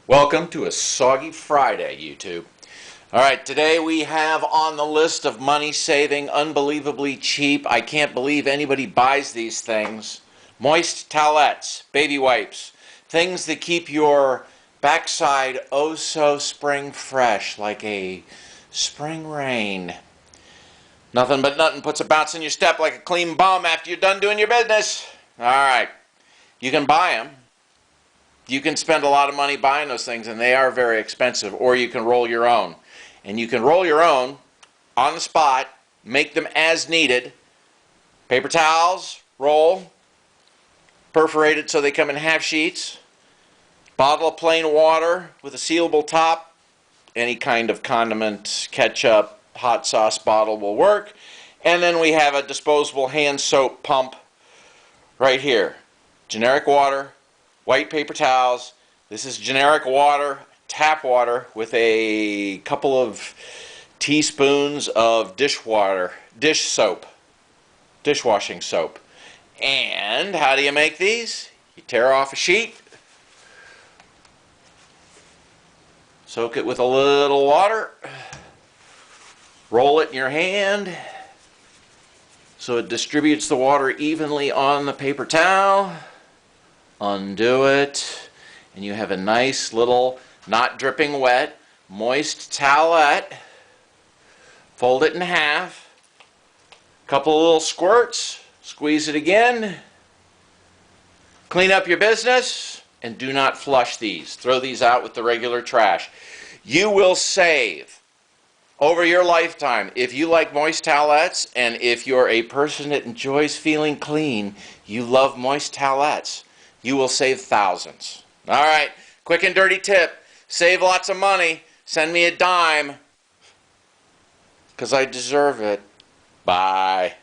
Welcome to a Soggy Friday, YouTube. Alright, today we have on the list of money saving, unbelievably cheap, I can't believe anybody buys these things. Moist towelettes, baby wipes, things that keep your backside oh so spring fresh, like a spring rain. Nothing but nothing puts a bounce in your step like a clean bum after you're done doing your business. Alright, you can buy them. You can spend a lot of money buying those things, and they are very expensive, or you can roll your own. And you can roll your own on the spot, make them as needed. Paper towels, roll, perforated so they come in half sheets. Bottle of plain water with a sealable top. Any kind of condiment, ketchup, hot sauce bottle will work. And then we have a disposable hand soap pump right here. Generic water. White paper towels. This is generic water, tap water, with a couple of teaspoons of dish soap, dishwashing soap. And how do you make these? You tear off a sheet, soak it with a little water, roll it in your hand so it distributes the water evenly on the paper towel. Undo it, and you have a nice little, not dripping wet, moist towelette. Fold it in half, couple of little squirts, squeeze it again, clean up your business, and do not flush these. Throw these out with the regular trash. You will save over your lifetime. If you like moist towelettes, and if you're a person that enjoys feeling clean, you love moist towelettes, you will save thousands. All right, quick and dirty tip. Save lots of money. Send me a dime, because I deserve it. Bye.